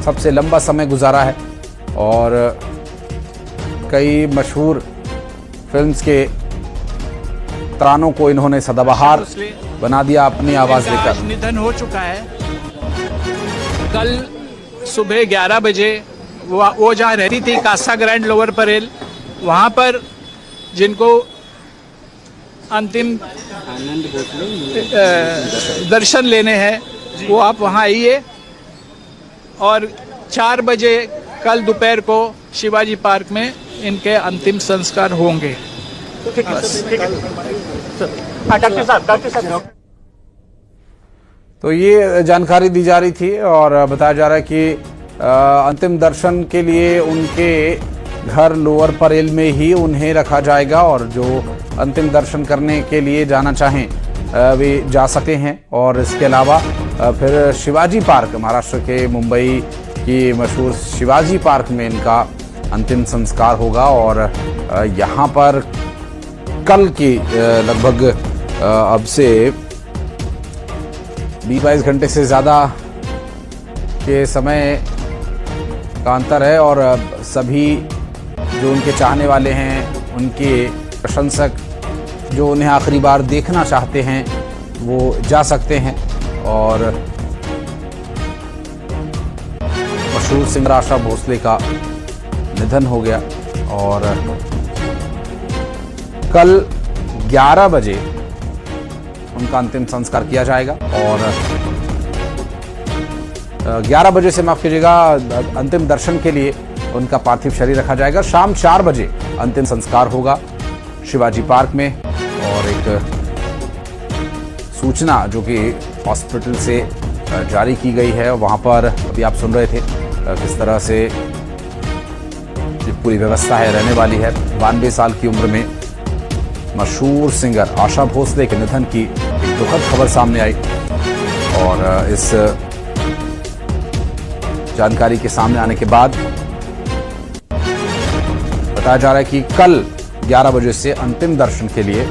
सबसे लंबा समय गुजारा है और कई मशहूर फिल्म्स के तरानों को इन्होंने सदाबहार बना दिया अपनी आवाज देकर। निधन हो चुका है। कल सुबह 11 बजे वो जहाँ रहती थी कासा ग्रैंड लोअर परेल, वहाँ पर जिनको अंतिम दर्शन लेने हैं वो आप वहाँ आइए और 4 बजे कल दोपहर को शिवाजी पार्क में इनके अंतिम संस्कार होंगे। डॉक्टर साहब तो ये जानकारी दी जा रही थी और बताया जा रहा है कि अंतिम दर्शन के लिए उनके घर लोअर परेल में ही उन्हें रखा जाएगा और जो अंतिम दर्शन करने के लिए जाना चाहें वे जा सकते हैं। और इसके अलावा फिर शिवाजी पार्क, महाराष्ट्र के मुंबई की मशहूर शिवाजी पार्क में इनका अंतिम संस्कार होगा और यहाँ पर कल की लगभग अब से 20-22 घंटे से ज़्यादा के समय का अंतर है और सभी जो उनके चाहने वाले हैं, उनके प्रशंसक जो उन्हें आखिरी बार देखना चाहते हैं वो जा सकते हैं। और मशहूर सिंगर आशा भोसले का निधन हो गया और कल 11 बजे उनका अंतिम संस्कार किया जाएगा और 11 बजे से माफ कीजिएगा अंतिम दर्शन के लिए उनका पार्थिव शरीर रखा जाएगा। शाम 4 बजे अंतिम संस्कार होगा शिवाजी पार्क में। और एक सूचना जो कि हॉस्पिटल से जारी की गई है, वहां पर अभी आप सुन रहे थे किस तरह से पूरी व्यवस्था है रहने वाली है। 92 साल की उम्र में मशहूर सिंगर आशा भोसले के निधन की एक दुखद खबर सामने आई और इस जानकारी के सामने आने के बाद बताया जा रहा है कि कल 11 बजे से अंतिम दर्शन के लिए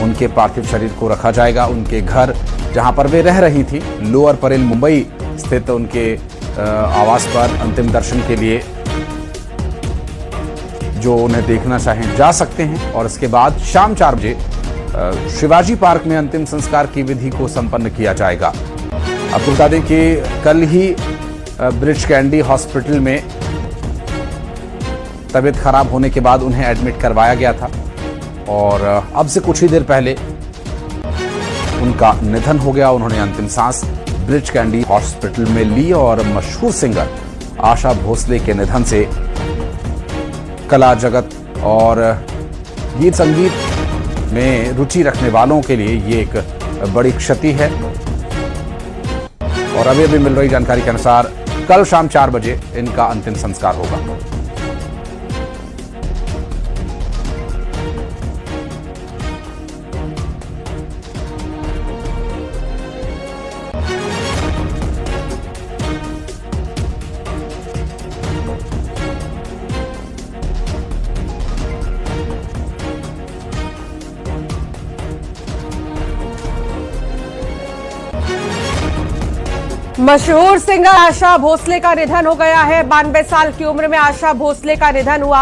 उनके पार्थिव शरीर को रखा जाएगा। उनके घर जहां पर वे रह रही थी लोअर परेल मुंबई स्थित उनके आवास पर अंतिम दर्शन के लिए जो उन्हें देखना चाहें जा सकते हैं। और इसके बाद शाम 4 बजे शिवाजी पार्क में अंतिम संस्कार की विधि को संपन्न किया जाएगा। आपको बता दें कि कल ही ब्रिज कैंडी हॉस्पिटल में तबीयत खराब होने के बाद उन्हें एडमिट करवाया गया था और अब से कुछ ही देर पहले उनका निधन हो गया। उन्होंने अंतिम सांस ब्रिज कैंडी हॉस्पिटल में ली और मशहूर सिंगर आशा भोसले के निधन से कला जगत और गीत संगीत में रुचि रखने वालों के लिए ये एक बड़ी क्षति है। और अभी मिल रही जानकारी के अनुसार कल शाम 4 बजे इनका अंतिम संस्कार होगा। मशहूर सिंगर आशा भोसले का निधन हो गया है। 92 साल की उम्र में आशा भोसले का निधन हुआ।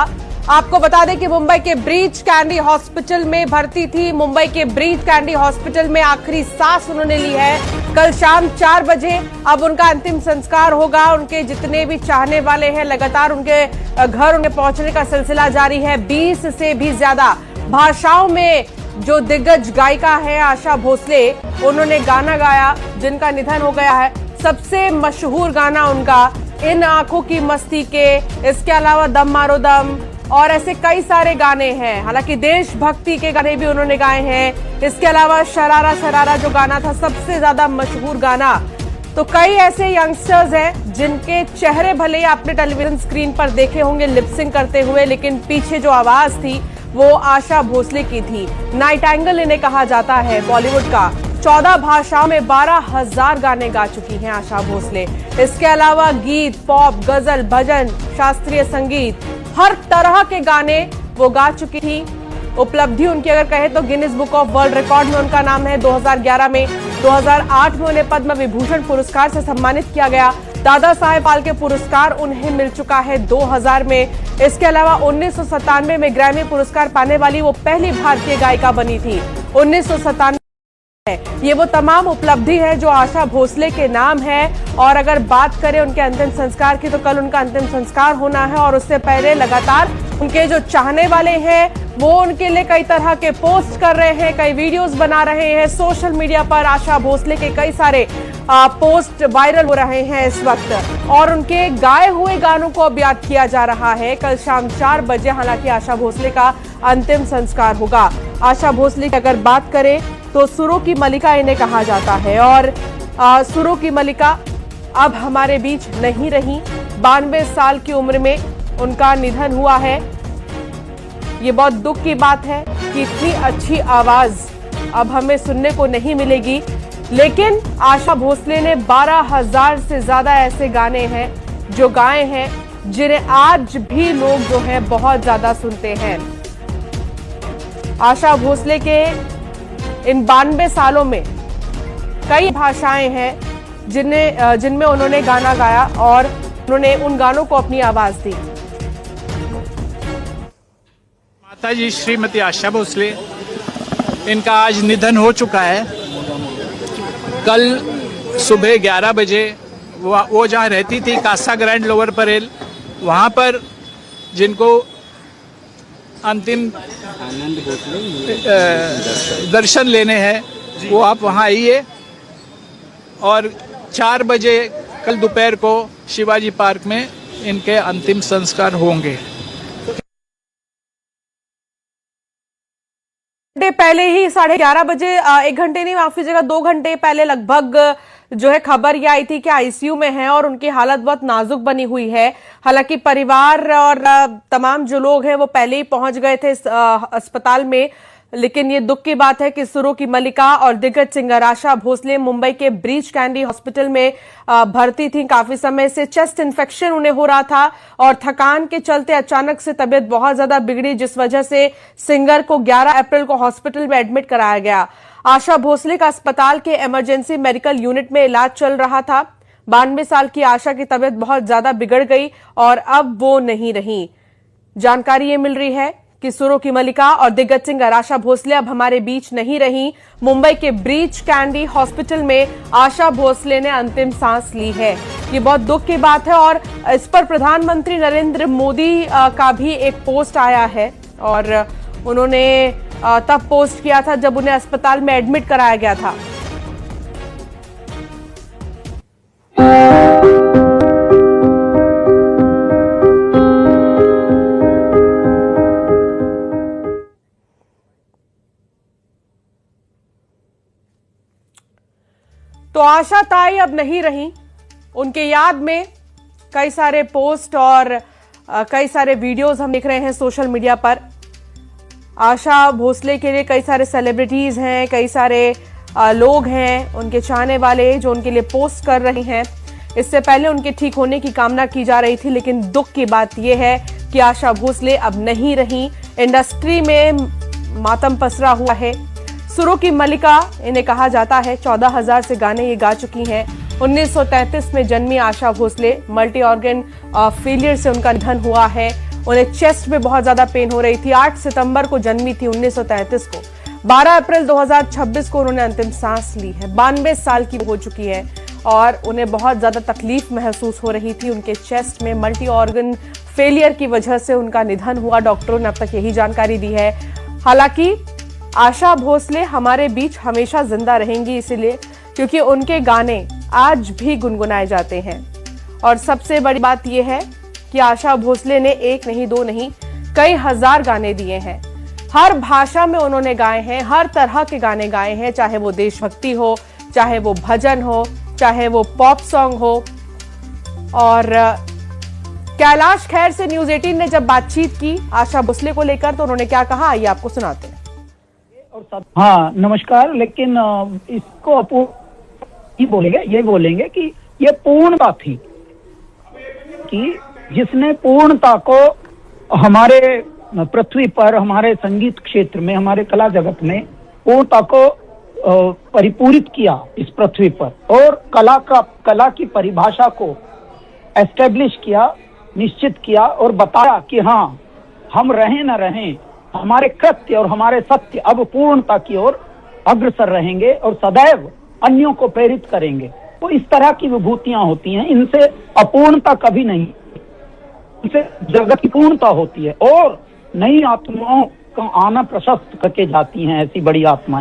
आपको बता दें कि मुंबई के ब्रीच कैंडी हॉस्पिटल में भर्ती थी। मुंबई के ब्रीच कैंडी हॉस्पिटल में आखिरी सांस उन्होंने ली है। कल शाम 4 बजे अब उनका अंतिम संस्कार होगा। उनके जितने भी चाहने वाले हैं लगातार उनके घर उन्हें पहुंचने का सिलसिला जारी है। 20 से भी ज्यादा भाषाओं में जो दिग्गज गायिका है आशा भोसले, उन्होंने गाना गाया जिनका निधन हो गया है। सबसे मशहूर गाना उनका इन आंखों की मस्ती के, इसके अलावा दम मारो दम और ऐसे कई सारे गाने हैं। हालांकि देशभक्ति के गाने भी उन्होंने गाए हैं। इसके अलावा शरारा शरारा जो गाना था सबसे ज्यादा मशहूर गाना। तो कई ऐसे यंगस्टर्स हैं जिनके चेहरे भले ही आपने टेलीविजन स्क्रीन पर देखे होंगे लिपसिंग करते हुए, लेकिन पीछे जो आवाज थी वो आशा भोसले की थी। नाइटिंगेल इन्हें कहा जाता है बॉलीवुड का। 14 भाषाओं में 12,000 गाने गा चुकी हैं आशा भोसले। इसके अलावा गीत, पॉप, गजल, भजन, शास्त्रीय संगीत, हर तरह के गाने वो गा चुकी थी। उपलब्धि उनकी अगर कहें तो Guinness book of world record में उनका नाम है 2011 में। 2008 में उन्हें पद्म विभूषण पुरस्कार से सम्मानित किया गया। दादा साहेब फाल्के पुरस्कार उन्हें मिल चुका है 2000 में। इसके अलावा 1997 में ग्रैमी पुरस्कार पाने वाली वो पहली भारतीय गायिका बनी थी। 1997 ये वो तमाम उपलब्धि है जो आशा भोसले के नाम है। और अगर बात करें उनके अंतिम संस्कार की, तो कल उनका अंतिम संस्कार होना है और उससे पहले लगातार उनके जो चाहने वाले हैं वो उनके लिए कई तरह के पोस्ट कर रहे हैं, कई वीडियोस बना रहे हैं। सोशल मीडिया पर आशा भोसले के कई सारे पोस्ट वायरल हो रहे हैं इस वक्त और उनके गाए हुए गानों को अब याद किया जा रहा है। कल शाम 4 बजे हालांकि आशा भोसले का अंतिम संस्कार होगा। आशा भोसले की अगर बात करें तो सुरों की मलिका इन्हें कहा जाता है और सुरों की मलिका अब हमारे बीच नहीं रही। 92 साल की उम्र में उनका निधन हुआ है। ये बहुत दुख की बात है कि इतनी अच्छी आवाज अब हमें सुनने को नहीं मिलेगी, लेकिन आशा भोसले ने 12,000 से ज्यादा ऐसे गाने हैं जो गाए हैं जिन्हें आज भी लोग जो है बहुत ज्यादा सुनते हैं। आशा भोसले के इन 92 सालों में कई भाषाएं हैं जिनमें उन्होंने गाना गाया और उन्होंने उन गानों को अपनी आवाज दी। माताजी श्रीमती आशा भोसले, इनका आज निधन हो चुका है। कल सुबह 11 बजे वो जहाँ रहती थी कासा ग्रैंड लोअर परेल, वहाँ पर जिनको अंतिम दर्शन लेने हैं वो आप वहाँ आइए और 4 बजे कल दोपहर को शिवाजी पार्क में इनके अंतिम संस्कार होंगे। पहले ही 11:30 बजे, 1 घंटे नहीं माफ कीजिएगा 2 घंटे पहले लगभग जो है खबर यह आई थी कि आईसीयू में हैं और उनकी हालत बहुत नाजुक बनी हुई है। हालांकि परिवार और तमाम जो लोग हैं वो पहले ही पहुंच गए थे इस अस्पताल में, लेकिन ये दुख की बात है कि सुरों की मलिका और दिग्गज सिंगर आशा भोसले मुंबई के ब्रीच कैंडी हॉस्पिटल में भर्ती थी। काफी समय से चेस्ट इन्फेक्शन उन्हें हो रहा था और थकान के चलते अचानक से तबीयत बहुत ज्यादा बिगड़ी, जिस वजह से सिंगर को 11 अप्रैल को हॉस्पिटल में एडमिट कराया गया। आशा भोसले का अस्पताल के इमरजेंसी मेडिकल यूनिट में इलाज चल रहा था। 92 साल की आशा की तबीयत बहुत ज्यादा बिगड़ गई और अब वो नहीं रही। जानकारी ये मिल रही है कि सुरों की मलिका और दिग्गज सिंगर आशा भोसले अब हमारे बीच नहीं रही। मुंबई के ब्रीच कैंडी हॉस्पिटल में आशा भोसले ने अंतिम सांस ली है। ये बहुत दुख की बात है और इस पर प्रधानमंत्री नरेंद्र मोदी का भी एक पोस्ट आया है और उन्होंने तब पोस्ट किया था जब उन्हें अस्पताल में एडमिट कराया गया था। तो आशा ताई अब नहीं रही। उनके याद में कई सारे पोस्ट और कई सारे वीडियोस हम देख रहे हैं सोशल मीडिया पर। आशा भोसले के लिए कई सारे सेलिब्रिटीज हैं, कई सारे लोग हैं उनके चाहने वाले जो उनके लिए पोस्ट कर रहे हैं। इससे पहले उनके ठीक होने की कामना की जा रही थी, लेकिन दुख की बात यह है कि आशा भोसले अब नहीं रही। इंडस्ट्री में मातम पसरा हुआ है। सुरों की मलिका इन्हें कहा जाता है। 14,000 से गाने ये गा चुकी हैं। 1933 में जन्मी Asha Bhosle, multi organ failure से उनका निधन हुआ है। उन्हें चेस्ट में बहुत ज्यादा पेन हो रही थी। 8 सितंबर को जन्मी थी 1933 को। 12 अप्रैल 2026 को उन्होंने अंतिम सांस ली है। 92 साल की हो चुकी है और उन्हें बहुत ज्यादा तकलीफ महसूस हो रही थी। उनके चेस्ट में मल्टी ऑर्गन फेलियर की वजह से उनका निधन हुआ। डॉक्टरों ने अब तक यही जानकारी दी है। हालांकि आशा भोसले हमारे बीच हमेशा जिंदा रहेंगी, इसलिए क्योंकि उनके गाने आज भी गुनगुनाए जाते हैं। और सबसे बड़ी बात यह है कि आशा भोसले ने 1 नहीं 2 नहीं कई हजार गाने दिए हैं। हर भाषा में उन्होंने गाए हैं, हर तरह के गाने गाए हैं, चाहे वो देशभक्ति हो, चाहे वो भजन हो, चाहे वो पॉप सॉन्ग हो। और कैलाश खेर से न्यूज 18 ने जब बातचीत की आशा भोसले को लेकर तो उन्होंने क्या कहा, आइए आपको सुनाते हैं। हाँ नमस्कार। लेकिन इसको अपूर्ण बोलेंगे, ये बोलेंगे कि ये पूर्णता थी कि जिसने पूर्णता को हमारे पृथ्वी पर, हमारे संगीत क्षेत्र में, हमारे कला जगत में पूर्णता को परिपूरित किया इस पृथ्वी पर। और कला की परिभाषा को एस्टेब्लिश किया, निश्चित किया और बताया कि हाँ, हम रहें न रहें, हमारे कृत्य और हमारे सत्य अब पूर्णता की ओर अग्रसर रहेंगे और सदैव अन्यों को प्रेरित करेंगे। तो इस तरह की विभूतियां होती हैं, इनसे अपूर्णता कभी नहीं, इनसे जगत की पूर्णता होती है और नई आत्माओं का आना प्रशस्त करके जाती हैं ऐसी बड़ी आत्माएं।